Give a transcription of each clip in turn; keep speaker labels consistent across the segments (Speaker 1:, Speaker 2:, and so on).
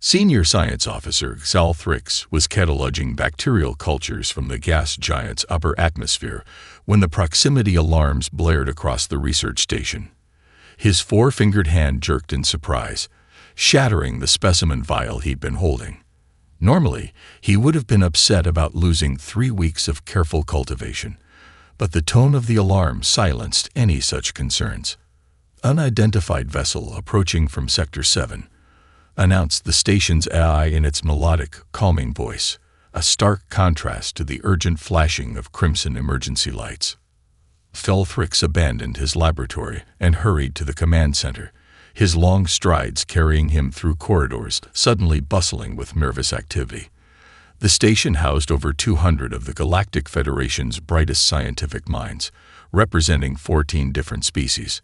Speaker 1: Senior Science Officer Xal Thrix was cataloging bacterial cultures from the gas giant's upper atmosphere when the proximity alarms blared across the research station. His four-fingered hand jerked in surprise, shattering the specimen vial he'd been holding. Normally, he would have been upset about losing 3 weeks of careful cultivation, but the tone of the alarm silenced any such concerns. Unidentified vessel approaching from Sector 7, announced the station's AI in its melodic, calming voice, a stark contrast to the urgent flashing of crimson emergency lights. Thrix abandoned his laboratory and hurried to the command center, his long strides carrying him through corridors suddenly bustling with nervous activity. The station housed over 200 of the Galactic Federation's brightest scientific minds, representing 14 different species.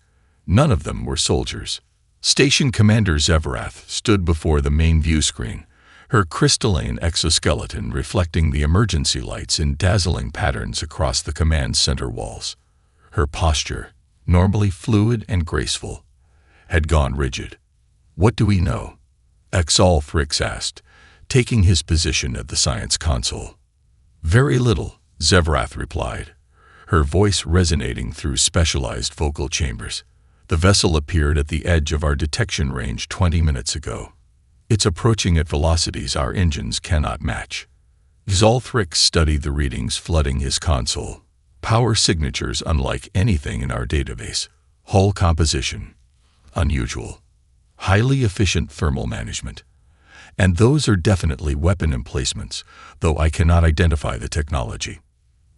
Speaker 1: None of them were soldiers. Station Commander Zevrath stood before the main view screen, her crystalline exoskeleton reflecting the emergency lights in dazzling patterns across the command center walls. Her posture, normally fluid and graceful, had gone rigid. "What do we know?" Xal Thrix asked, taking his position at the science console. "Very little," Zevrath replied, her voice resonating through specialized vocal chambers. "The vessel appeared at the edge of our detection range 20 minutes ago. It's approaching at velocities our engines cannot match." Xal Thrix studied the readings flooding his console. Power signatures unlike anything in our database. Hull composition. Unusual. Highly efficient thermal management. And those are definitely weapon emplacements, though I cannot identify the technology.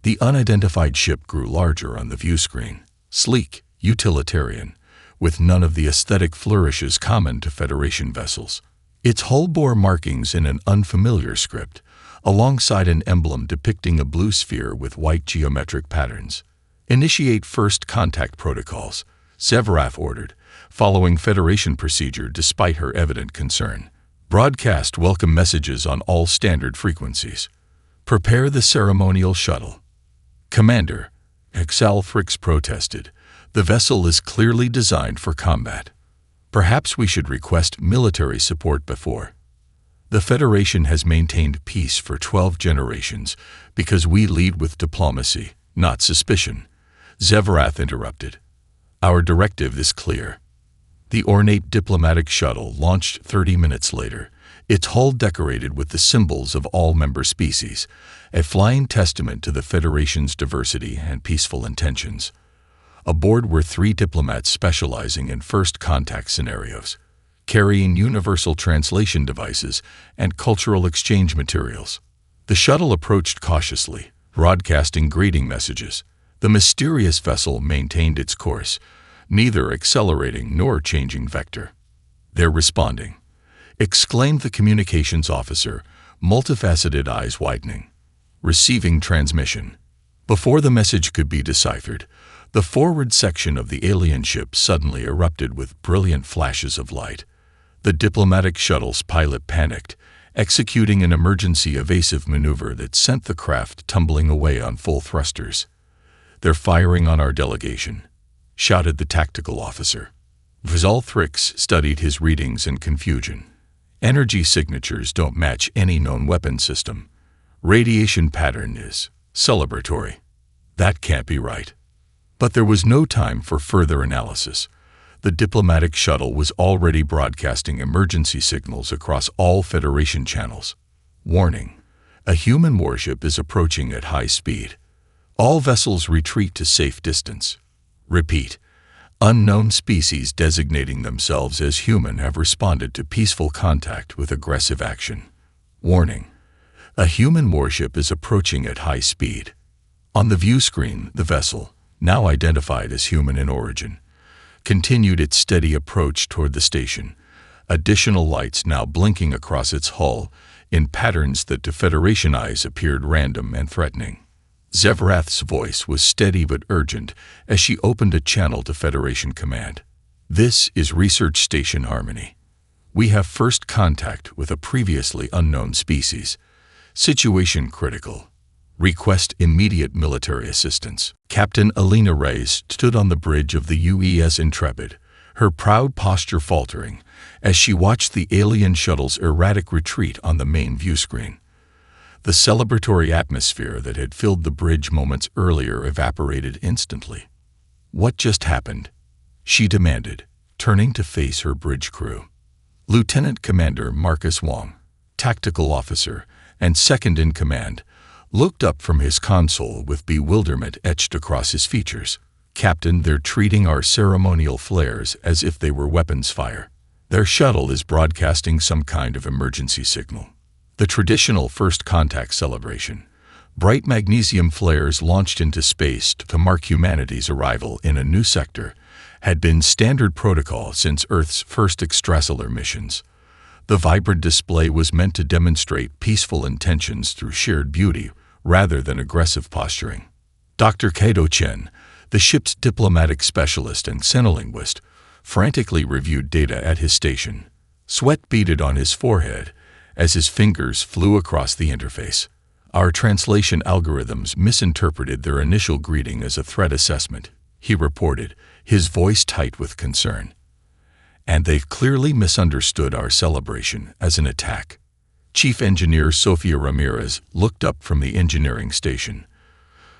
Speaker 1: The unidentified ship grew larger on the view screen, sleek, utilitarian, with none of the aesthetic flourishes common to Federation vessels. Its hull bore markings in an unfamiliar script, alongside an emblem depicting a blue sphere with white geometric patterns. "Initiate first contact protocols," Zevrath ordered, following Federation procedure despite her evident concern. "Broadcast welcome messages on all standard frequencies. Prepare the ceremonial shuttle." "Commander," Xal Thrix protested, "the vessel is clearly designed for combat. Perhaps we should request military support before. The Federation has maintained peace for 12 generations because we lead with diplomacy, not suspicion," Zevrath interrupted. "Our directive is clear." The ornate diplomatic shuttle launched 30 minutes later, its hull decorated with the symbols of all member species, a flying testament to the Federation's diversity and peaceful intentions. Aboard were 3 diplomats specializing in first contact scenarios, carrying universal translation devices and cultural exchange materials. The shuttle approached cautiously, broadcasting greeting messages. The mysterious vessel maintained its course, neither accelerating nor changing vector. "They're responding," exclaimed the communications officer, multifaceted eyes widening. "Receiving transmission." Before the message could be deciphered, the forward section of the alien ship suddenly erupted with brilliant flashes of light. The diplomatic shuttle's pilot panicked, executing an emergency evasive maneuver that sent the craft tumbling away on full thrusters. "They're firing on our delegation," shouted the tactical officer. Xal Thrix studied his readings in confusion. Energy signatures don't match any known weapon system. Radiation pattern is celebratory. That can't be right. But there was no time for further analysis. The diplomatic shuttle was already broadcasting emergency signals across all Federation channels. "Warning. A human warship is approaching at high speed. All vessels retreat to safe distance." Repeat. Unknown species designating themselves as human have responded to peaceful contact with aggressive action. "Warning. A human warship is approaching at high speed." On the view screen, the vessel, now identified as human in origin, continued its steady approach toward the station, additional lights now blinking across its hull in patterns that to Federation eyes appeared random and threatening. Zevrath's voice was steady but urgent as she opened a channel to Federation Command. "This is Research Station Harmony. We have first contact with a previously unknown species. Situation critical. Request immediate military assistance." Captain Alina Reyes stood on the bridge of the UES Intrepid, her proud posture faltering as she watched the alien shuttle's erratic retreat on the main view screen. The celebratory atmosphere that had filled the bridge moments earlier evaporated instantly. "What just happened?" she demanded, turning to face her bridge crew. Lieutenant Commander Marcus Wong, tactical officer and second-in-command, looked up from his console with bewilderment etched across his features. "Captain, they're treating our ceremonial flares as if they were weapons fire. Their shuttle is broadcasting some kind of emergency signal." The traditional first contact celebration, bright magnesium flares launched into space to mark humanity's arrival in a new sector, had been standard protocol since Earth's first extrasolar missions. The vibrant display was meant to demonstrate peaceful intentions through shared beauty rather than aggressive posturing. Dr. Kato Chen, the ship's diplomatic specialist and xenolinguist, frantically reviewed data at his station. Sweat beaded on his forehead as his fingers flew across the interface. "Our translation algorithms misinterpreted their initial greeting as a threat assessment," he reported, his voice tight with concern. "And they've clearly misunderstood our celebration as an attack." Chief Engineer Sofia Ramirez looked up from the engineering station.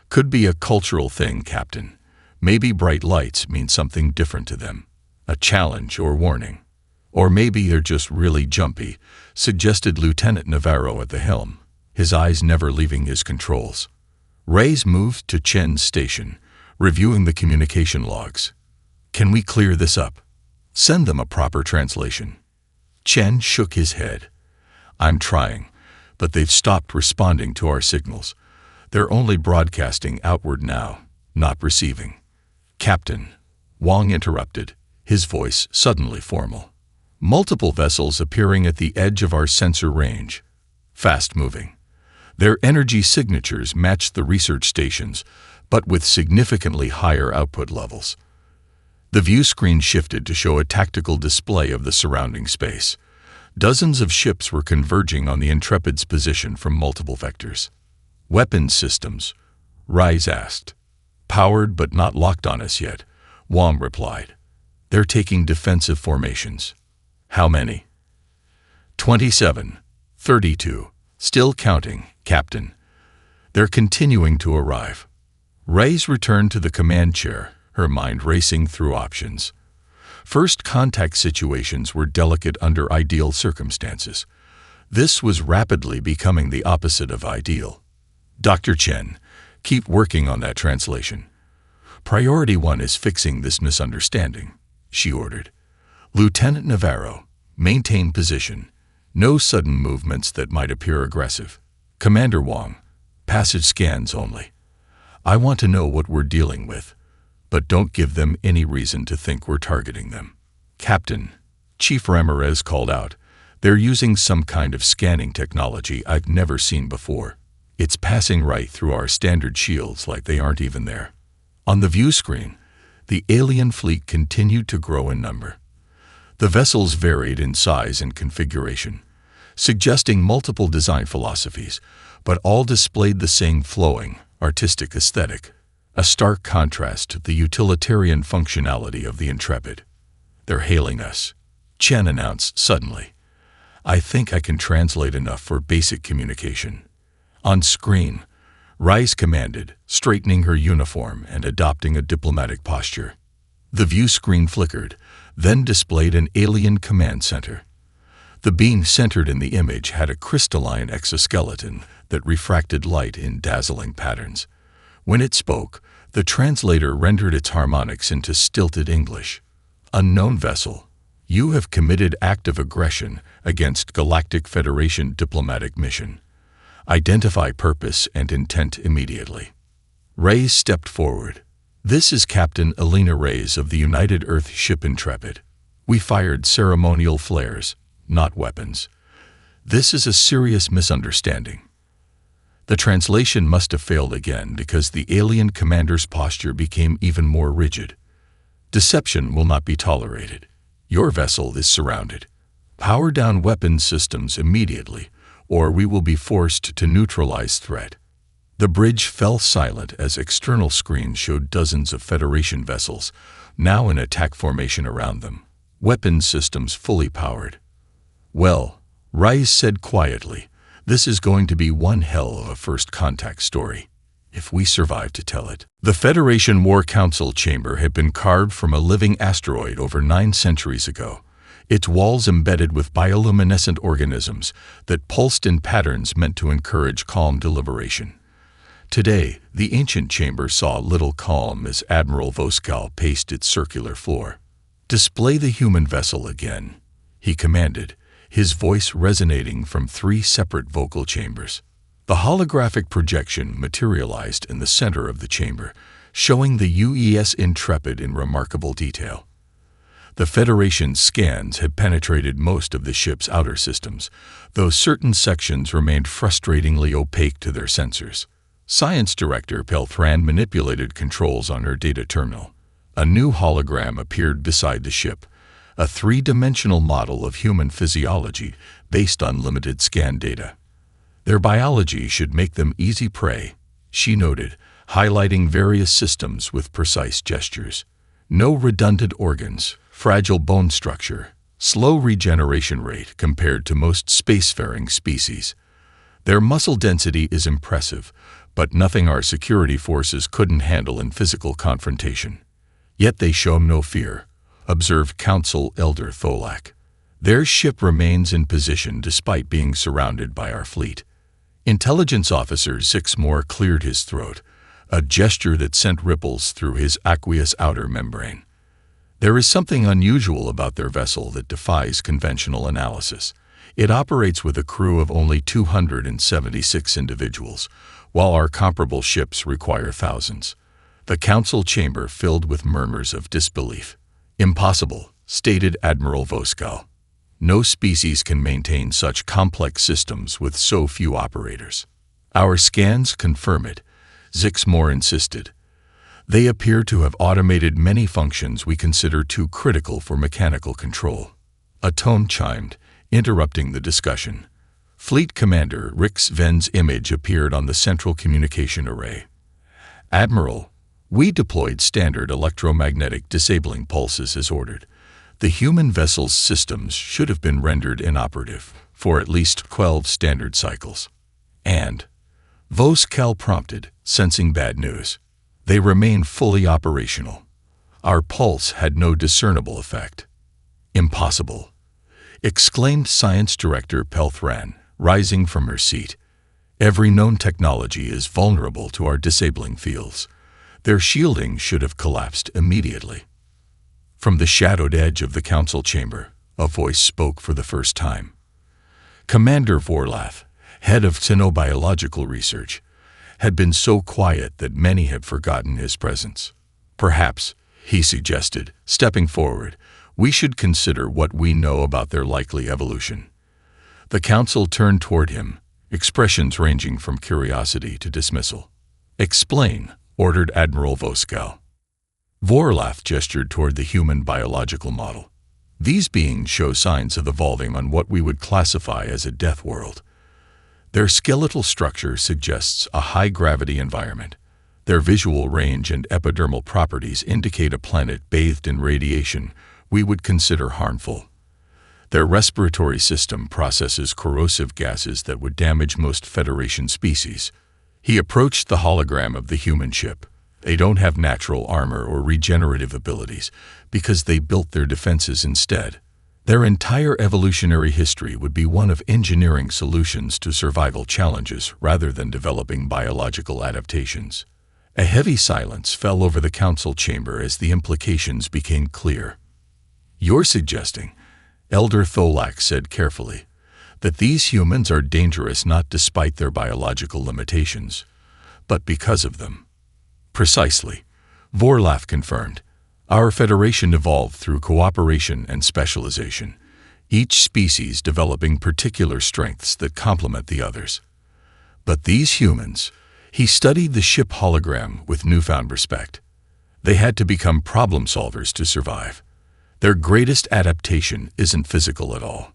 Speaker 1: "Could be a cultural thing, Captain. Maybe bright lights mean something different to them. A challenge or warning. Or maybe they're just really jumpy," suggested Lieutenant Navarro at the helm, his eyes never leaving his controls. Reyes moved to Chen's station, reviewing the communication logs. "Can we clear this up? Send them a proper translation." Chen shook his head. "I'm trying, but they've stopped responding to our signals. They're only broadcasting outward now, not receiving." "Captain," Wong interrupted, his voice suddenly formal. "Multiple vessels appearing at the edge of our sensor range. Fast-moving. Their energy signatures matched the research stations, but with significantly higher output levels." The view screen shifted to show a tactical display of the surrounding space. Dozens of ships were converging on the Intrepid's position from multiple vectors. "Weapons systems?" Reyes asked. "Powered but not locked on us yet," Wong replied. "They're taking defensive formations." "How many?" 27, 32. Still counting, Captain. They're continuing to arrive." Reyes returned to the command chair, her mind racing through options. First contact situations were delicate under ideal circumstances. This was rapidly becoming the opposite of ideal. "Dr. Chen, keep working on that translation. Priority 1 is fixing this misunderstanding," she ordered. "Lieutenant Navarro, maintain position. No sudden movements that might appear aggressive. Commander Wong, passage scans only. I want to know what we're dealing with, but don't give them any reason to think we're targeting them." "Captain," Chief Ramirez called out, "they're using some kind of scanning technology I've never seen before. It's passing right through our standard shields like they aren't even there." On the view screen, the alien fleet continued to grow in number. The vessels varied in size and configuration, suggesting multiple design philosophies, but all displayed the same flowing, artistic aesthetic, a stark contrast to the utilitarian functionality of the Intrepid. "They're hailing us," Chen announced suddenly. "I think I can translate enough for basic communication." On screen, Reyes commanded, straightening her uniform and adopting a diplomatic posture. The view screen flickered, then displayed an alien command center. The being centered in the image had a crystalline exoskeleton that refracted light in dazzling patterns. When it spoke, the translator rendered its harmonics into stilted English. "Unknown vessel, you have committed act of aggression against Galactic Federation diplomatic mission. Identify purpose and intent immediately." Reyes stepped forward. "This is Captain Elena Reyes of the United Earth ship Intrepid. We fired ceremonial flares, not weapons. This is a serious misunderstanding." The translation must have failed again because the alien commander's posture became even more rigid. "Deception will not be tolerated. Your vessel is surrounded. Power down weapons systems immediately, or we will be forced to neutralize threat." The bridge fell silent as external screens showed dozens of Federation vessels, now in attack formation around them, weapons systems fully powered. "Well," Rice said quietly, "this is going to be one hell of a first contact story, if we survive to tell it." The Federation War Council chamber had been carved from a living asteroid over 9 centuries ago, its walls embedded with bioluminescent organisms that pulsed in patterns meant to encourage calm deliberation. Today, the ancient chamber saw little calm as Admiral Voskal paced its circular floor. "Display the human vessel again," he commanded, his voice resonating from 3 separate vocal chambers. The holographic projection materialized in the center of the chamber, showing the UES Intrepid in remarkable detail. The Federation's scans had penetrated most of the ship's outer systems, though certain sections remained frustratingly opaque to their sensors. Science Director Pelthran manipulated controls on her data terminal. A new hologram appeared beside the ship, a 3-dimensional model of human physiology based on limited scan data. "Their biology should make them easy prey," she noted, highlighting various systems with precise gestures. "No redundant organs, fragile bone structure, slow regeneration rate compared to most spacefaring species. Their muscle density is impressive, but nothing our security forces couldn't handle in physical confrontation. Yet they show no fear," observed Council Elder Tholak. "Their ship remains in position despite being surrounded by our fleet." Intelligence Officer Zixmore cleared his throat, a gesture that sent ripples through his aqueous outer membrane. "There is something unusual about their vessel that defies conventional analysis. It operates with a crew of only 276 individuals, while our comparable ships require thousands." The council chamber filled with murmurs of disbelief. "Impossible," stated Admiral Voskal. "No species can maintain such complex systems with so few operators." "Our scans confirm it," Zixmore insisted. "They appear to have automated many functions we consider too critical for mechanical control." A tone chimed, interrupting the discussion. Fleet Commander Rix Ven's image appeared on the central communication array. "Admiral, we deployed standard electromagnetic disabling pulses as ordered. The human vessel's systems should have been rendered inoperative for at least 12 standard cycles." "And?" Voskal prompted, sensing bad news. "They remain fully operational. Our pulse had no discernible effect." "Impossible," exclaimed Science Director Pelthran, rising from her seat. "Every known technology is vulnerable to our disabling fields. Their shielding should have collapsed immediately." From the shadowed edge of the council chamber, a voice spoke for the first time. Commander Vorlath, head of xenobiological research, had been so quiet that many had forgotten his presence. "Perhaps," he suggested, stepping forward, "we should consider what we know about their likely evolution." The council turned toward him, expressions ranging from curiosity to dismissal. "Explain," ordered Admiral Voskal. Vorlath gestured toward the human biological model. "These beings show signs of evolving on what we would classify as a death world. Their skeletal structure suggests a high-gravity environment. Their visual range and epidermal properties indicate a planet bathed in radiation we would consider harmful. Their respiratory system processes corrosive gases that would damage most Federation species." He approached the hologram of the human ship. "They don't have natural armor or regenerative abilities because they built their defenses instead. Their entire evolutionary history would be one of engineering solutions to survival challenges rather than developing biological adaptations." A heavy silence fell over the council chamber as the implications became clear. "You're suggesting," Elder Tholak said carefully, "that these humans are dangerous not despite their biological limitations, but because of them." "Precisely," Vorlath confirmed. "Our Federation evolved through cooperation and specialization, each species developing particular strengths that complement the others. But these humans," he studied the ship hologram with newfound respect, "they had to become problem solvers to survive. Their greatest adaptation isn't physical at all."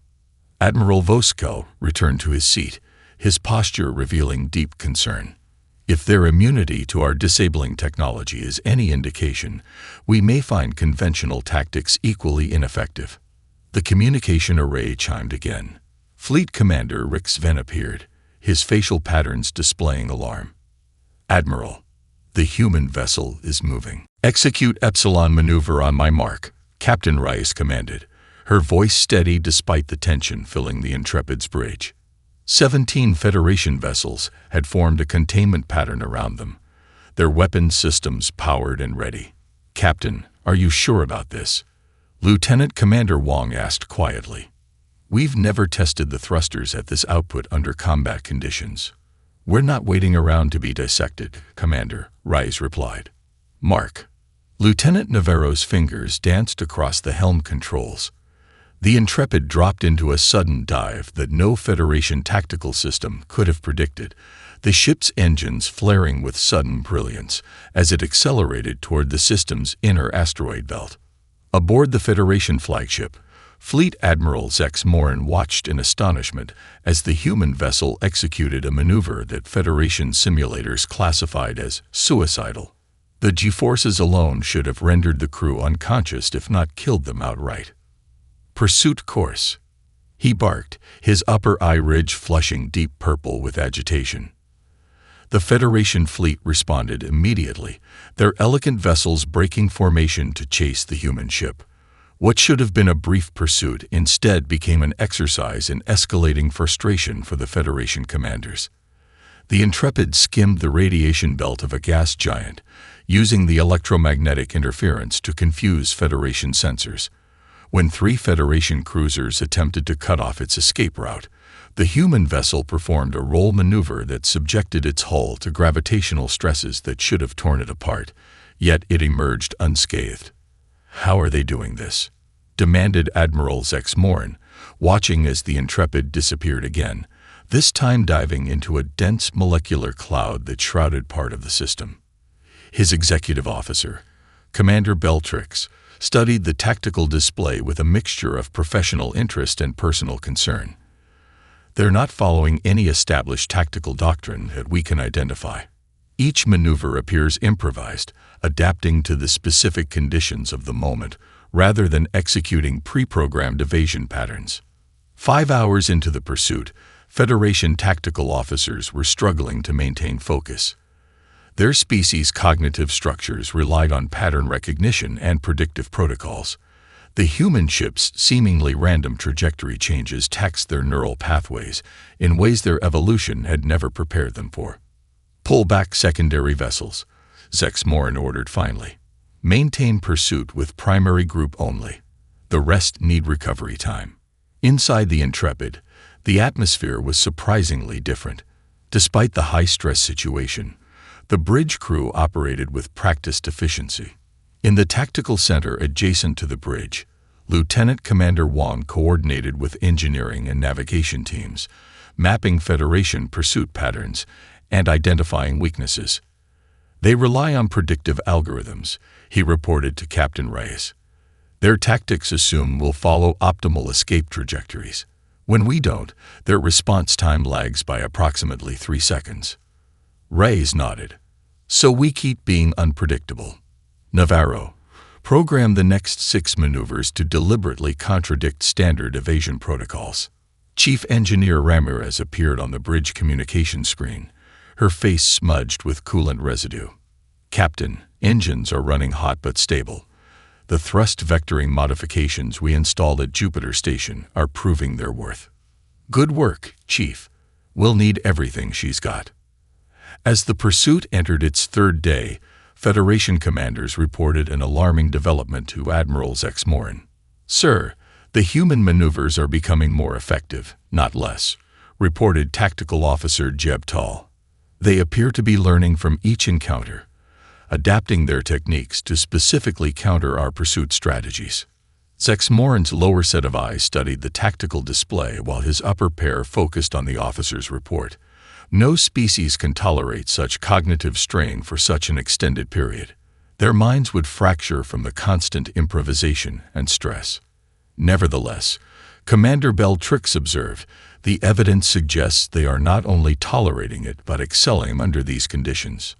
Speaker 1: Admiral Voskal returned to his seat, his posture revealing deep concern. If their immunity to our disabling technology is any indication, we may find conventional tactics equally ineffective. The communication array chimed again. Fleet Commander Rick Sven appeared, his facial patterns displaying alarm. "Admiral, the human vessel is moving. Execute Epsilon maneuver on my mark," Captain Rice commanded, her voice steady despite the tension filling the Intrepid's bridge. 17 Federation vessels had formed a containment pattern around them, their weapons systems powered and ready. "Captain, are you sure about this?" Lieutenant Commander Wong asked quietly. "We've never tested the thrusters at this output under combat conditions." "We're not waiting around to be dissected, Commander," Rice replied. "Mark." Lieutenant Navarro's fingers danced across the helm controls. The Intrepid dropped into a sudden dive that no Federation tactical system could have predicted, the ship's engines flaring with sudden brilliance as it accelerated toward the system's inner asteroid belt. Aboard the Federation flagship, Fleet Admiral Zex Morin watched in astonishment as the human vessel executed a maneuver that Federation simulators classified as suicidal. The G-forces alone should have rendered the crew unconscious if not killed them outright. "Pursuit course," he barked, his upper eye ridge flushing deep purple with agitation. The Federation fleet responded immediately, their elegant vessels breaking formation to chase the human ship. What should have been a brief pursuit instead became an exercise in escalating frustration for the Federation commanders. The Intrepid skimmed the radiation belt of a gas giant, using the electromagnetic interference to confuse Federation sensors. When 3 Federation cruisers attempted to cut off its escape route, the human vessel performed a roll maneuver that subjected its hull to gravitational stresses that should have torn it apart, yet it emerged unscathed. "How are they doing this?" demanded Admiral Zex Morin, watching as the Intrepid disappeared again, this time diving into a dense molecular cloud that shrouded part of the system. His executive officer, Commander Beltrix, studied the tactical display with a mixture of professional interest and personal concern. "They're not following any established tactical doctrine that we can identify. Each maneuver appears improvised, adapting to the specific conditions of the moment, rather than executing pre-programmed evasion patterns." 5 hours into the pursuit, Federation tactical officers were struggling to maintain focus. Their species' cognitive structures relied on pattern recognition and predictive protocols. The human ship's seemingly random trajectory changes taxed their neural pathways in ways their evolution had never prepared them for. "Pull back secondary vessels," Zex Morin ordered finally. "Maintain pursuit with primary group only. The rest need recovery time." Inside the Intrepid, the atmosphere was surprisingly different. Despite the high-stress situation, the bridge crew operated with practiced efficiency. In the tactical center adjacent to the bridge, Lieutenant Commander Wong coordinated with engineering and navigation teams, mapping Federation pursuit patterns and identifying weaknesses. "They rely on predictive algorithms," he reported to Captain Reyes. "Their tactics assume we'll follow optimal escape trajectories. When we don't, their response time lags by approximately 3 seconds. Reyes nodded. "So we keep being unpredictable. Navarro, program the next 6 maneuvers to deliberately contradict standard evasion protocols." Chief Engineer Ramirez appeared on the bridge communication screen, her face smudged with coolant residue. "Captain, engines are running hot but stable. The thrust vectoring modifications we installed at Jupiter Station are proving their worth." "Good work, Chief. We'll need everything she's got." As the pursuit entered its 3rd day, Federation commanders reported an alarming development to Admiral Zex Morin. "Sir, the human maneuvers are becoming more effective, not less," reported Tactical Officer Jeb Tall. "They appear to be learning from each encounter, adapting their techniques to specifically counter our pursuit strategies." Zex Morin's lower set of eyes studied the tactical display while his upper pair focused on the officer's report. No species can tolerate such cognitive strain for such an extended period. Their minds would fracture from the constant improvisation and stress. Nevertheless, Commander Beltrix observed, "The evidence suggests they are not only tolerating it but excelling under these conditions."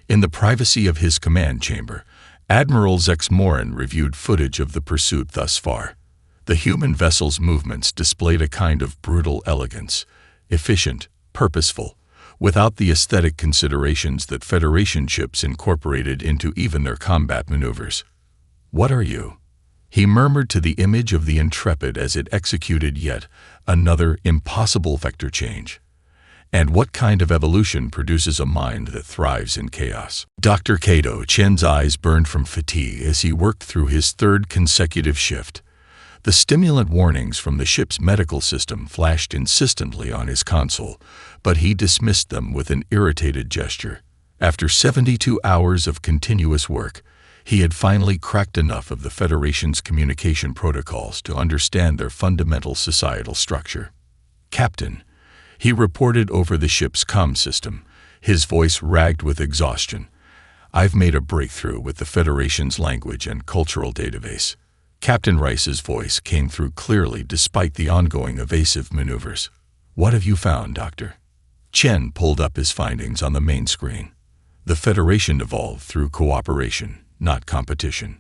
Speaker 1: In the privacy of his command chamber, Admiral Zexmorin reviewed footage of the pursuit thus far. The human vessel's movements displayed a kind of brutal elegance, efficient, purposeful, without the aesthetic considerations that Federation ships incorporated into even their combat maneuvers. "What are you?" he murmured to the image of the Intrepid as it executed yet another impossible vector change. "And what kind of evolution produces a mind that thrives in chaos?" Dr. Cato Chen's eyes burned from fatigue as he worked through his third consecutive shift. The stimulant warnings from the ship's medical system flashed insistently on his console, but he dismissed them with an irritated gesture. After 72 hours of continuous work, he had finally cracked enough of the Federation's communication protocols to understand their fundamental societal structure. "Captain," he reported over the ship's comm system, his voice ragged with exhaustion, "I've made a breakthrough with the Federation's language and cultural database." Captain Rice's voice came through clearly despite the ongoing evasive maneuvers. "What have you found, Doctor?" Chen pulled up his findings on the main screen. "The Federation evolved through cooperation, not competition.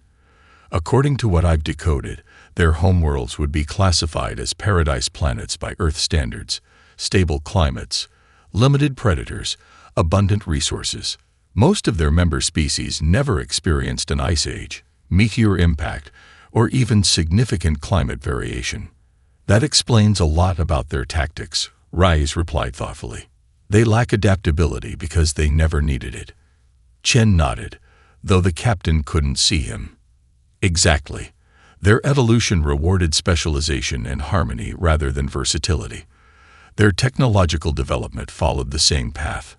Speaker 1: According to what I've decoded, their homeworlds would be classified as paradise planets by Earth standards, stable climates, limited predators, abundant resources. Most of their member species never experienced an ice age, meteor impact, or even significant climate variation. That explains a lot about their tactics," Rice replied thoughtfully. "They lack adaptability because they never needed it." Chen nodded, though the captain couldn't see him. "Exactly. Their evolution rewarded specialization and harmony rather than versatility. Their technological development followed the same path.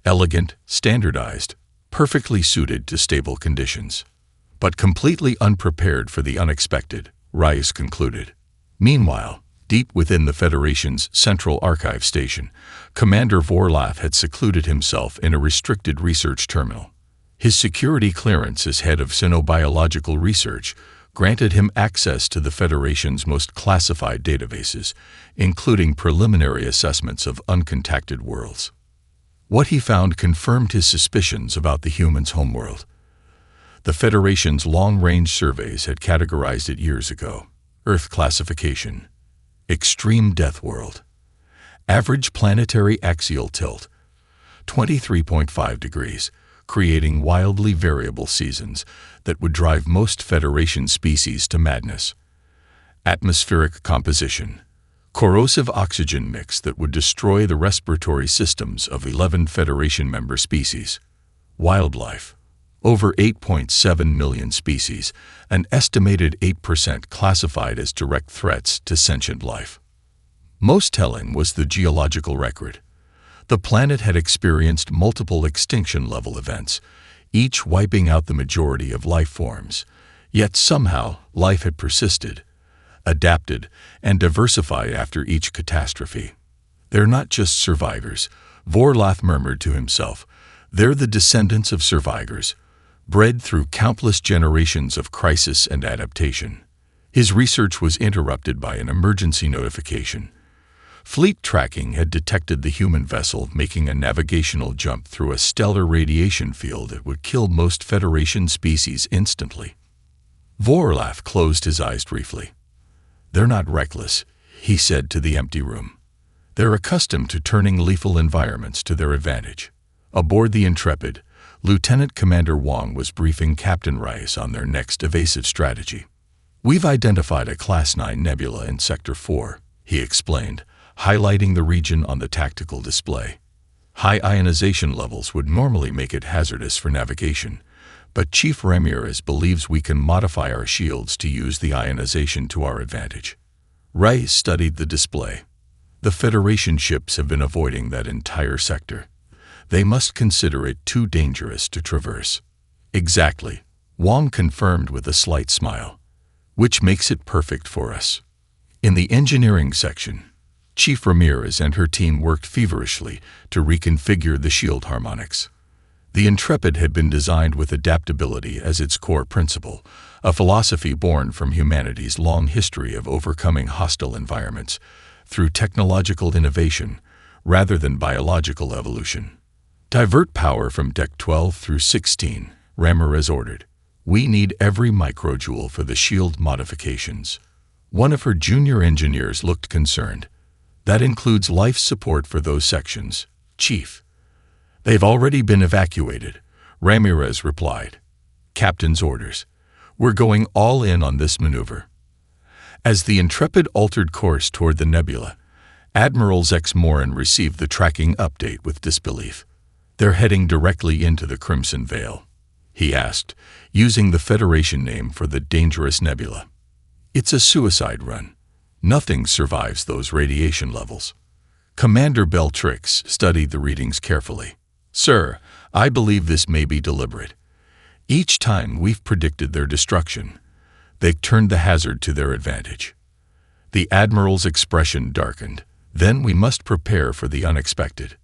Speaker 1: Elegant, standardized, perfectly suited to stable conditions. But completely unprepared for the unexpected," Rice concluded. Meanwhile, deep within the Federation's Central Archive Station, Commander Vorlath had secluded himself in a restricted research terminal. His security clearance as head of Sinobiological Research granted him access to the Federation's most classified databases, including preliminary assessments of uncontacted worlds. What he found confirmed his suspicions about the humans' homeworld. The Federation's long-range surveys had categorized it years ago. Earth classification: extreme death world. Average planetary axial tilt: 23.5 degrees, creating wildly variable seasons that would drive most Federation species to madness. Atmospheric composition: corrosive oxygen mix that would destroy the respiratory systems of 11 Federation member species. Wildlife: over 8.7 million species, an estimated 8% classified as direct threats to sentient life. Most telling was the geological record. The planet had experienced multiple extinction-level events, each wiping out the majority of life forms. Yet somehow, life had persisted, adapted, and diversified after each catastrophe. "They're not just survivors," Vorlath murmured to himself. "They're the descendants of survivors, bred through countless generations of crisis and adaptation." His research was interrupted by an emergency notification. Fleet tracking had detected the human vessel making a navigational jump through a stellar radiation field that would kill most Federation species instantly. Vorlath closed his eyes briefly. "They're not reckless," he said to the empty room. "They're accustomed to turning lethal environments to their advantage." Aboard the Intrepid, Lieutenant Commander Wong was briefing Captain Rice on their next evasive strategy. "We've identified a Class 9 nebula in Sector 4, he explained, highlighting the region on the tactical display. "High ionization levels would normally make it hazardous for navigation, but Chief Ramirez believes we can modify our shields to use the ionization to our advantage." Rice studied the display. "The Federation ships have been avoiding that entire sector. They must consider it too dangerous to traverse." "Exactly," Wong confirmed with a slight smile. "Which makes it perfect for us." In the engineering section, Chief Ramirez and her team worked feverishly to reconfigure the shield harmonics. The Intrepid had been designed with adaptability as its core principle, a philosophy born from humanity's long history of overcoming hostile environments through technological innovation rather than biological evolution. Divert power from Deck 12 through 16, Ramirez ordered. We need every microjoule for the shield modifications. One of her junior engineers looked concerned. That includes life support for those sections, Chief. They've already been evacuated, Ramirez replied. Captain's orders. We're going all in on this maneuver. As the Intrepid altered course toward the nebula, Admiral Zex Morin received the tracking update with disbelief. They're heading directly into the Crimson Veil, he asked, using the Federation name for the dangerous nebula. It's a suicide run. Nothing survives those radiation levels. Commander Beltrix studied the readings carefully. Sir, I believe this may be deliberate. Each time we've predicted their destruction, they've turned the hazard to their advantage. The Admiral's expression darkened. Then we must prepare for the unexpected.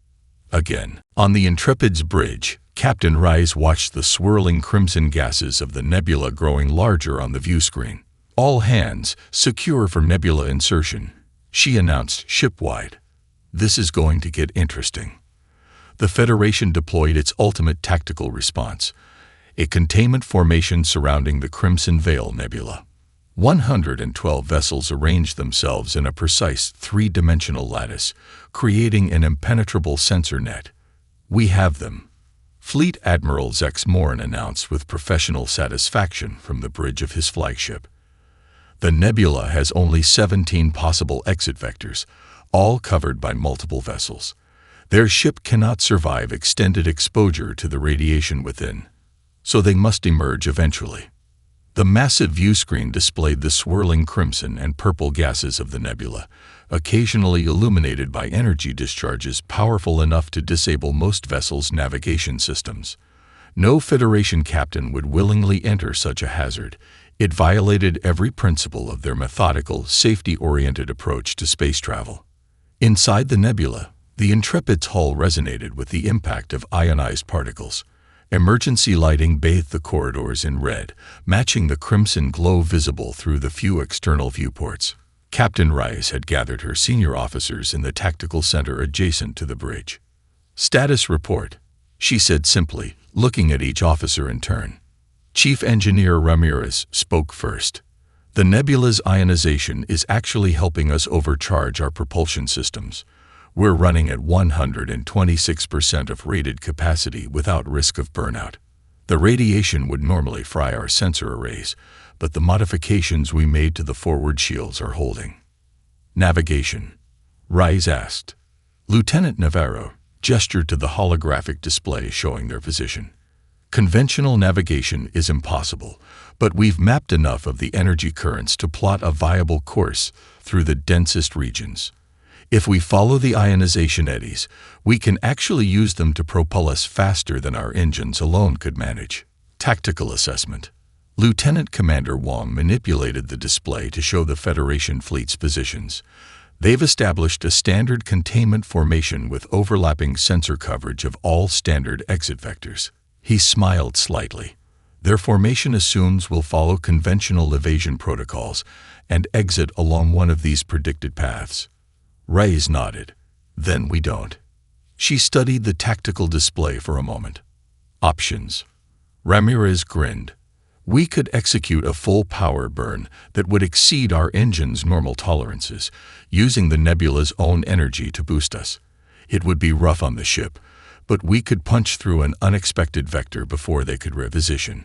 Speaker 1: Again, on the Intrepid's bridge, Captain Rice watched the swirling crimson gases of the nebula growing larger on the view screen. All hands, secure for nebula insertion, she announced shipwide. This is going to get interesting. The Federation deployed its ultimate tactical response, a containment formation surrounding the Crimson Veil Nebula. 112 vessels arranged themselves in a precise three-dimensional lattice, creating an impenetrable sensor net. We have them, Fleet Admiral Zex Morin announced with professional satisfaction from the bridge of his flagship. The nebula has only 17 possible exit vectors, all covered by multiple vessels. Their ship cannot survive extended exposure to the radiation within, so they must emerge eventually. The massive view screen displayed the swirling crimson and purple gases of the nebula, occasionally illuminated by energy discharges powerful enough to disable most vessels' navigation systems. No Federation captain would willingly enter such a hazard. It violated every principle of their methodical, safety-oriented approach to space travel. Inside the nebula, the Intrepid's hull resonated with the impact of ionized particles. Emergency lighting bathed the corridors in red, matching the crimson glow visible through the few external viewports. Captain Rice had gathered her senior officers in the tactical center adjacent to the bridge. Status report, she said simply, looking at each officer in turn. Chief Engineer Ramirez spoke first. The nebula's ionization is actually helping us overcharge our propulsion systems. We're running at 126% of rated capacity without risk of burnout. The radiation would normally fry our sensor arrays, but the modifications we made to the forward shields are holding. Navigation, Rice asked. Lieutenant Navarro gestured to the holographic display showing their position. Conventional navigation is impossible, but we've mapped enough of the energy currents to plot a viable course through the densest regions. If we follow the ionization eddies, we can actually use them to propel us faster than our engines alone could manage. Tactical assessment. Lieutenant Commander Wong manipulated the display to show the Federation fleet's positions. They've established a standard containment formation with overlapping sensor coverage of all standard exit vectors. He smiled slightly. Their formation assumes we'll follow conventional evasion protocols and exit along one of these predicted paths. Rice nodded. Then we don't. She studied the tactical display for a moment. Options. Ramirez grinned. We could execute a full power burn that would exceed our engine's normal tolerances, using the nebula's own energy to boost us. It would be rough on the ship, but we could punch through an unexpected vector before they could reposition.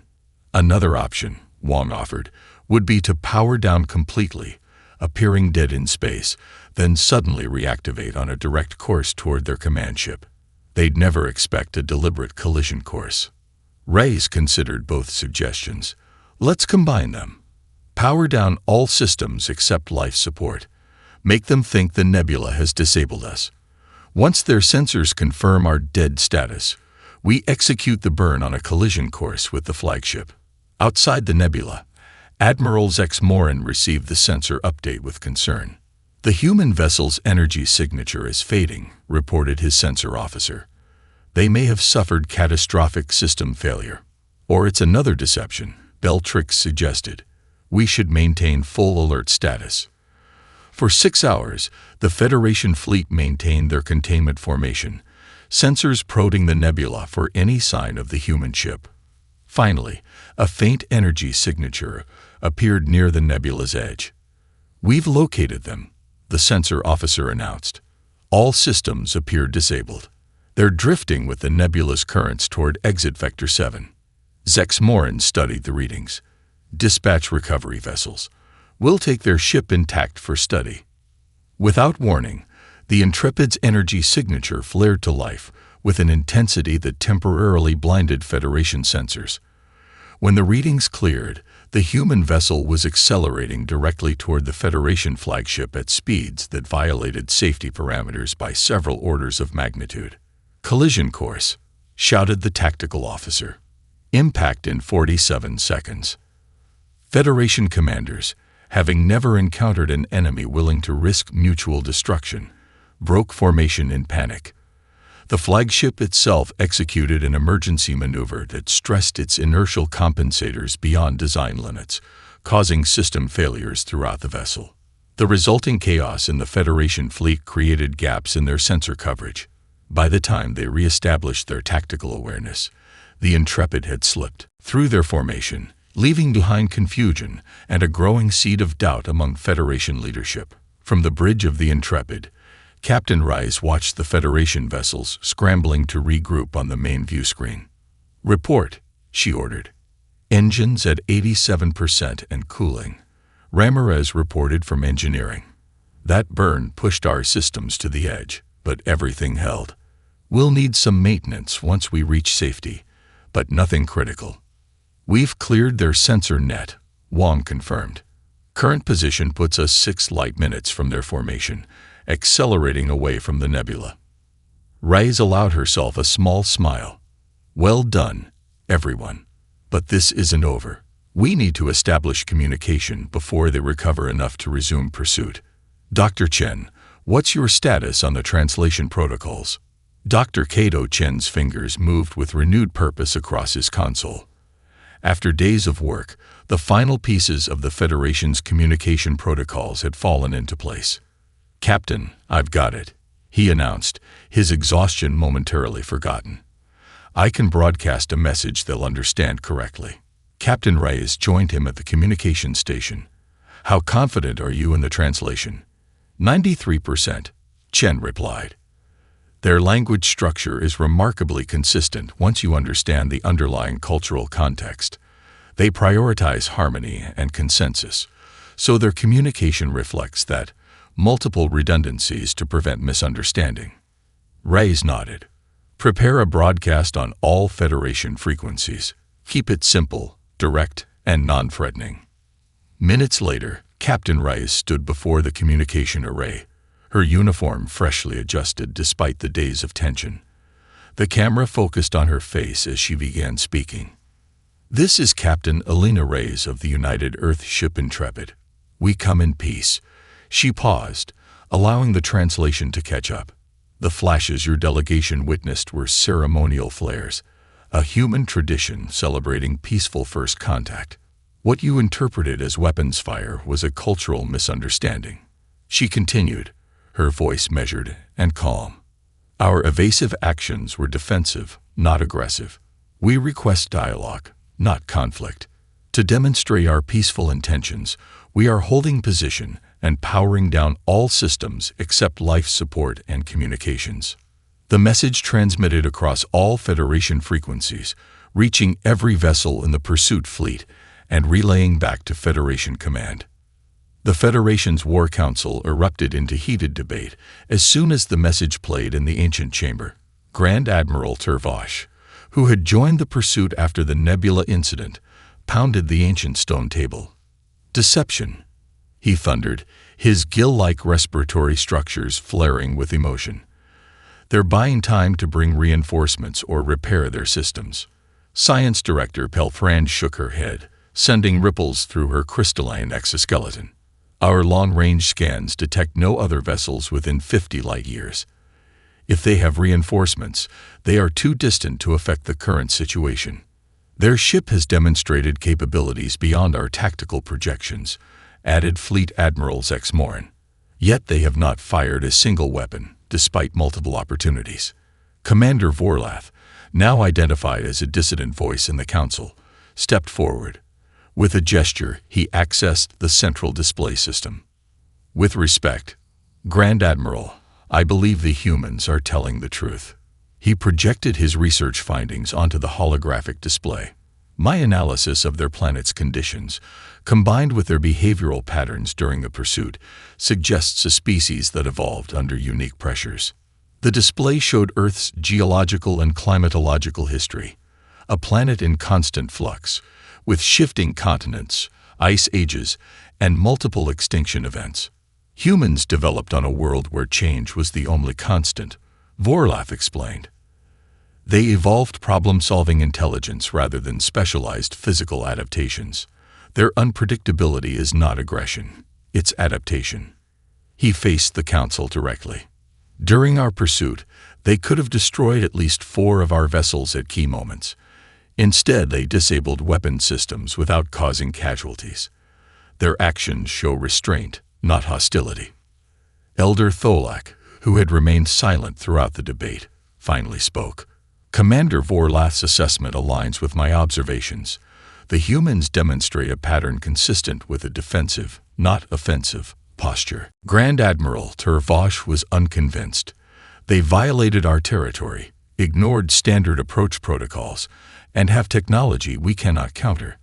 Speaker 1: Another option, Wong offered, would be to power down completely, appearing dead in space, then suddenly reactivate on a direct course toward their command ship. They'd never expect a deliberate collision course. Rice considered both suggestions. Let's combine them. Power down all systems except life support. Make them think the nebula has disabled us. Once their sensors confirm our dead status, we execute the burn on a collision course with the flagship. Outside the nebula, Admiral Zex Morin received the sensor update with concern. The human vessel's energy signature is fading, reported his sensor officer. They may have suffered catastrophic system failure. Or it's another deception, Beltrix suggested. We should maintain full alert status. For 6 hours, the Federation fleet maintained their containment formation, sensors probing the nebula for any sign of the human ship. Finally, a faint energy signature appeared near the nebula's edge. "We've located them," the sensor officer announced. All systems appeared disabled. "They're drifting with the nebula's currents toward exit vector 7. Zex Morin studied the readings. "Dispatch recovery vessels. We'll take their ship intact for study." Without warning, the Intrepid's energy signature flared to life with an intensity that temporarily blinded Federation sensors. When the readings cleared, the human vessel was accelerating directly toward the Federation flagship at speeds that violated safety parameters by several orders of magnitude. "Collision course," shouted the tactical officer. "Impact in 47 seconds." Federation commanders, having never encountered an enemy willing to risk mutual destruction, broke formation in panic. The flagship itself executed an emergency maneuver that stressed its inertial compensators beyond design limits, causing system failures throughout the vessel. The resulting chaos in the Federation fleet created gaps in their sensor coverage. By the time they re-established their tactical awareness, the Intrepid had slipped through their formation, leaving behind confusion and a growing seed of doubt among Federation leadership. From the bridge of the Intrepid, Captain Rice watched the Federation vessels scrambling to regroup on the main view screen. "Report," she ordered. "Engines at 87% and cooling," Ramirez reported from engineering. "That burn pushed our systems to the edge, but everything held. We'll need some maintenance once we reach safety, but nothing critical." "We've cleared their sensor net," Wong confirmed. "Current position puts us 6 light minutes from their formation, accelerating away from the nebula." Reyes allowed herself a small smile. "Well done, everyone. But this isn't over. We need to establish communication before they recover enough to resume pursuit. Dr. Chen, what's your status on the translation protocols?" Dr. Kato Chen's fingers moved with renewed purpose across his console. After days of work, the final pieces of the Federation's communication protocols had fallen into place. "Captain, I've got it," he announced, his exhaustion momentarily forgotten. "I can broadcast a message they'll understand correctly." Captain Reyes joined him at the communication station. "How confident are you in the translation?" 93%, Chen replied. "Their language structure is remarkably consistent once you understand the underlying cultural context. They prioritize harmony and consensus, so their communication reflects that, multiple redundancies to prevent misunderstanding." Reyes nodded. "Prepare a broadcast on all Federation frequencies. Keep it simple, direct, and non-threatening." Minutes later, Captain Reyes stood before the communication array, her uniform freshly adjusted despite the days of tension. The camera focused on her face as she began speaking. "This is Captain Alina Reyes of the United Earth ship Intrepid. We come in peace." She paused, allowing the translation to catch up. "The flashes your delegation witnessed were ceremonial flares, a human tradition celebrating peaceful first contact. What you interpreted as weapons fire was a cultural misunderstanding." She continued, her voice measured and calm. "Our evasive actions were defensive, not aggressive. We request dialogue, not conflict. To demonstrate our peaceful intentions, we are holding position and powering down all systems except life support and communications." The message transmitted across all Federation frequencies, reaching every vessel in the pursuit fleet and relaying back to Federation command. The Federation's War Council erupted into heated debate as soon as the message played in the ancient chamber. Grand Admiral Tervash, who had joined the pursuit after the Nebula incident, pounded the ancient stone table. "Deception," he thundered, his gill-like respiratory structures flaring with emotion. "They're buying time to bring reinforcements or repair their systems." Science Director Pelfrand shook her head, sending ripples through her crystalline exoskeleton. "Our long-range scans detect no other vessels within 50 light-years. If they have reinforcements, they are too distant to affect the current situation. Their ship has demonstrated capabilities beyond our tactical projections, added Fleet Admiral X Morin. Yet they have not fired a single weapon, despite multiple opportunities. Commander Vorlath, now identified as a dissident voice in the Council, stepped forward. With a gesture, he accessed the central display system. With respect, Grand Admiral, I believe the humans are telling the truth. He projected his research findings onto the holographic display. My analysis of their planet's conditions, combined with their behavioral patterns during the pursuit, suggests a species that evolved under unique pressures. The display showed Earth's geological and climatological history, a planet in constant flux, with shifting continents, ice ages, and multiple extinction events. Humans developed on a world where change was the only constant, Vorlath explained. They evolved problem-solving intelligence rather than specialized physical adaptations. Their unpredictability is not aggression, it's adaptation. He faced the Council directly. During our pursuit, they could have destroyed at least 4 of our vessels at key moments. Instead, they disabled weapon systems without causing casualties. Their actions show restraint, not hostility. Elder Tholak, who had remained silent throughout the debate, finally spoke. Commander Vorlath's assessment aligns with my observations. The humans demonstrate a pattern consistent with a defensive, not offensive, posture. Grand Admiral Turvosh was unconvinced. They violated our territory, ignored standard approach protocols, and have technology we cannot counter.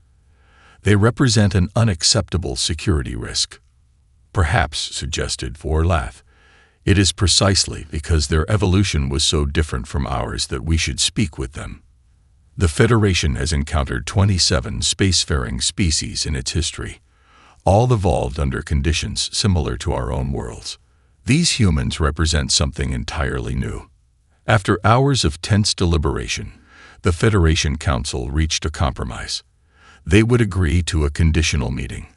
Speaker 1: They represent an unacceptable security risk. Perhaps, suggested Vorlath, it is precisely because their evolution was so different from ours that we should speak with them. The Federation has encountered 27 spacefaring species in its history, all evolved under conditions similar to our own worlds. These humans represent something entirely new. After hours of tense deliberation, the Federation Council reached a compromise. They would agree to a conditional meeting,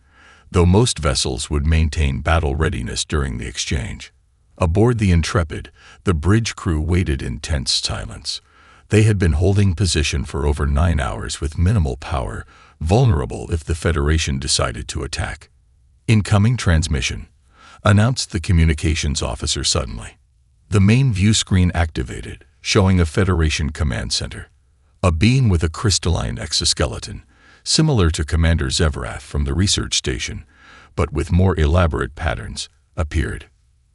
Speaker 1: though most vessels would maintain battle readiness during the exchange. Aboard the Intrepid, the bridge crew waited in tense silence. They had been holding position for over 9 hours with minimal power, vulnerable if the Federation decided to attack. Incoming transmission, announced the communications officer suddenly. The main view screen activated, showing a Federation command center. A being with a crystalline exoskeleton, similar to Commander Zevrath from the research station, but with more elaborate patterns, appeared.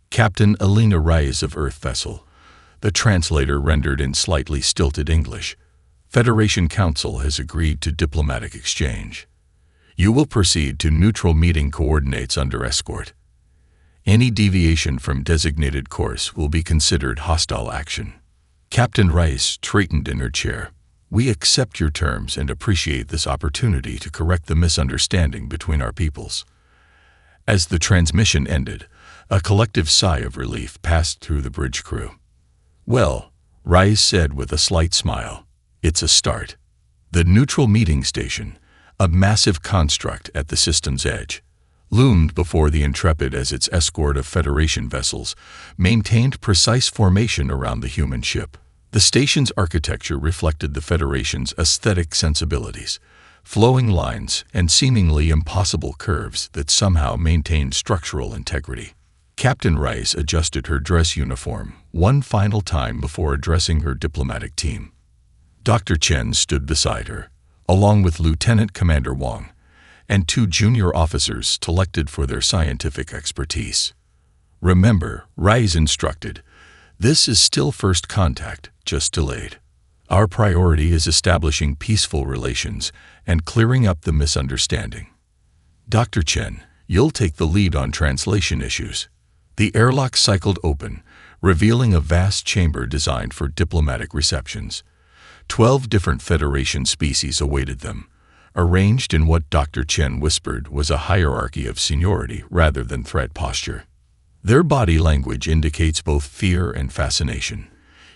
Speaker 1: Captain Alina Reyes of Earth Vessel. The translator rendered in slightly stilted English. Federation Council has agreed to diplomatic exchange. You will proceed to neutral meeting coordinates under escort. Any deviation from designated course will be considered hostile action. Captain Reyes straightened in her chair. We accept your terms and appreciate this opportunity to correct the misunderstanding between our peoples. As the transmission ended, a collective sigh of relief passed through the bridge crew. Well, Reyes said with a slight smile, it's a start. The neutral meeting station, a massive construct at the system's edge, loomed before the Intrepid as its escort of Federation vessels maintained precise formation around the human ship. The station's architecture reflected the Federation's aesthetic sensibilities, flowing lines and seemingly impossible curves that somehow maintained structural integrity. Captain Rice adjusted her dress uniform one final time before addressing her diplomatic team. Dr. Chen stood beside her, along with Lieutenant Commander Wang, and 2 junior officers selected for their scientific expertise. Remember, Rice instructed, this is still first contact, just delayed. Our priority is establishing peaceful relations and clearing up the misunderstanding. Dr. Chen, you'll take the lead on translation issues. The airlock cycled open, revealing a vast chamber designed for diplomatic receptions. 12 different Federation species awaited them, arranged in what Dr. Chen whispered was a hierarchy of seniority rather than threat posture. Their body language indicates both fear and fascination.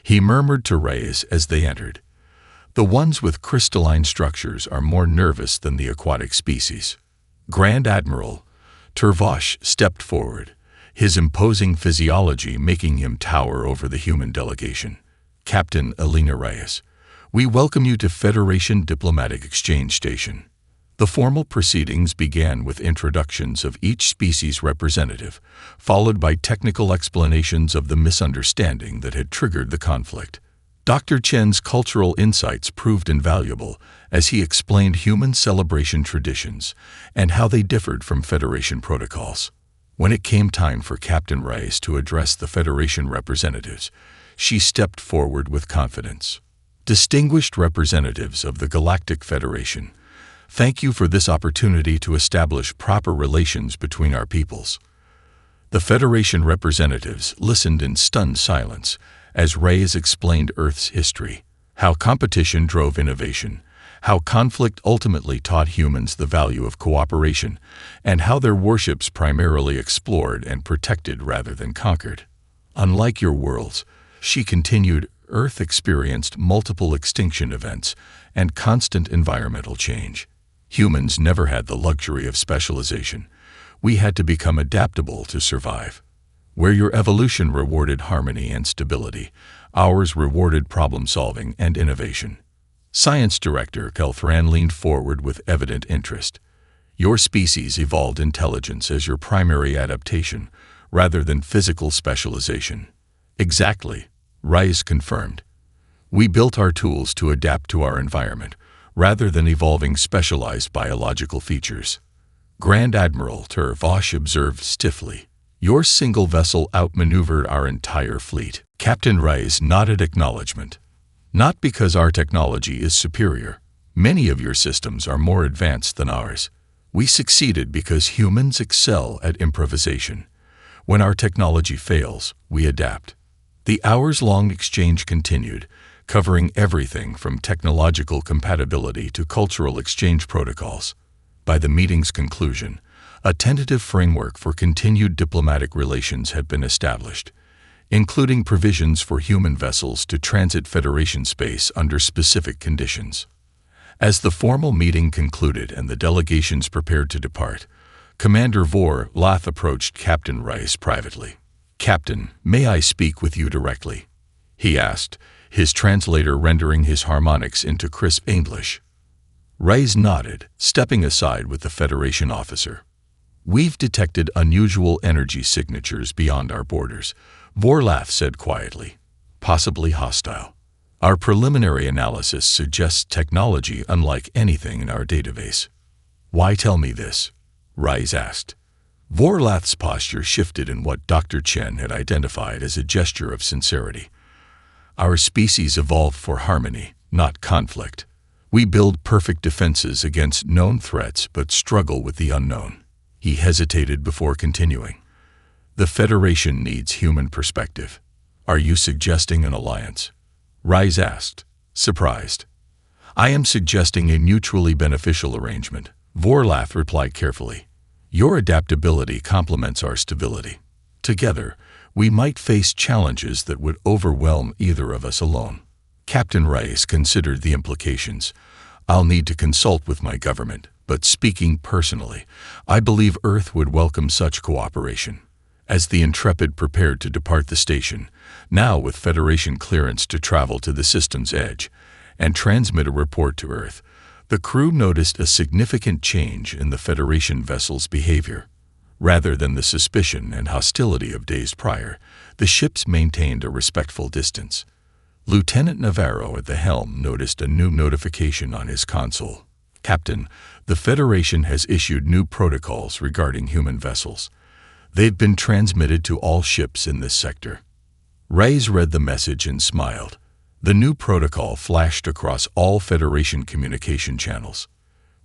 Speaker 1: He murmured to Reyes as they entered. The ones with crystalline structures are more nervous than the aquatic species. Grand Admiral Turvosh stepped forward, his imposing physiology making him tower over the human delegation. Captain Elena Reyes, we welcome you to Federation Diplomatic Exchange Station. The formal proceedings began with introductions of each species representative, followed by technical explanations of the misunderstanding that had triggered the conflict. Dr. Chen's cultural insights proved invaluable as he explained human celebration traditions and how they differed from Federation protocols. When it came time for Captain Reyes to address the Federation representatives, she stepped forward with confidence. Distinguished representatives of the Galactic Federation, thank you for this opportunity to establish proper relations between our peoples. The Federation representatives listened in stunned silence as Reyes explained Earth's history, how competition drove innovation, how conflict ultimately taught humans the value of cooperation, and how their warships primarily explored and protected rather than conquered. Unlike your worlds, she continued, Earth experienced multiple extinction events and constant environmental change. Humans never had the luxury of specialization. We had to become adaptable to survive. Where your evolution rewarded harmony and stability, ours rewarded problem-solving and innovation. Science Director Kelthran leaned forward with evident interest. Your species evolved intelligence as your primary adaptation, rather than physical specialization. Exactly, Reyes confirmed. We built our tools to adapt to our environment, rather than evolving specialized biological features. Grand Admiral Ter Vosh observed stiffly. Your single vessel outmaneuvered our entire fleet. Captain Reyes nodded acknowledgement. Not because our technology is superior. Many of your systems are more advanced than ours. We succeeded because humans excel at improvisation. When our technology fails, we adapt. The hours-long exchange continued, covering everything from technological compatibility to cultural exchange protocols. By the meeting's conclusion, a tentative framework for continued diplomatic relations had been established, including provisions for human vessels to transit Federation space under specific conditions. As the formal meeting concluded and the delegations prepared to depart, Commander Vor-Lath approached Captain Reyes privately. Captain, may I speak with you directly? He asked, his translator rendering his harmonics into crisp English. Reyes nodded, stepping aside with the Federation officer. We've detected unusual energy signatures beyond our borders, Vor-Lath said quietly. Possibly hostile. Our preliminary analysis suggests technology unlike anything in our database. Why tell me this? Reyes asked. Vor-Lath's posture shifted in what Dr. Chen had identified as a gesture of sincerity. Our species evolved for harmony, not conflict. We build perfect defenses against known threats but struggle with the unknown. He hesitated before continuing. The Federation needs human perspective. Are you suggesting an alliance? Reyes asked, surprised. I am suggesting a mutually beneficial arrangement, Vor-Lath replied carefully. Your adaptability complements our stability. Together, we might face challenges that would overwhelm either of us alone. Captain Reyes considered the implications. I'll need to consult with my government, but speaking personally, I believe Earth would welcome such cooperation. As the Intrepid prepared to depart the station, now with Federation clearance to travel to the system's edge and transmit a report to Earth, the crew noticed a significant change in the Federation vessel's behavior. Rather than the suspicion and hostility of days prior, the ships maintained a respectful distance. Lieutenant Navarro at the helm noticed a new notification on his console. Captain, the Federation has issued new protocols regarding human vessels. They've been transmitted to all ships in this sector. Reyes read the message and smiled. The new protocol flashed across all Federation communication channels.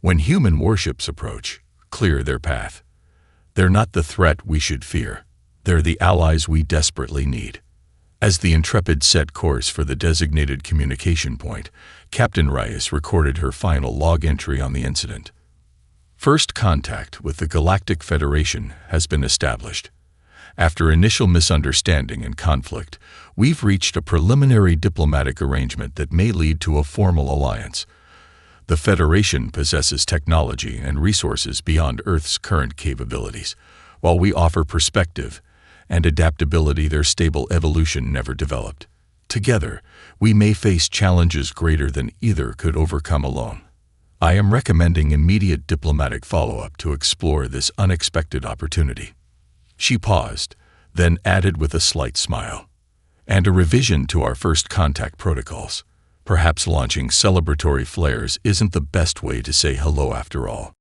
Speaker 1: When human warships approach, clear their path. They're not the threat we should fear. They're the allies we desperately need. As the Intrepid set course for the designated communication point, Captain Reyes recorded her final log entry on the incident. First contact with the Galactic Federation has been established. After initial misunderstanding and conflict, we've reached a preliminary diplomatic arrangement that may lead to a formal alliance. The Federation possesses technology and resources beyond Earth's current capabilities, while we offer perspective, and adaptability their stable evolution never developed. Together, we may face challenges greater than either could overcome alone. I am recommending immediate diplomatic follow-up to explore this unexpected opportunity." She paused, then added with a slight smile, "And a revision to our first contact protocols. Perhaps launching celebratory flares isn't the best way to say hello after all."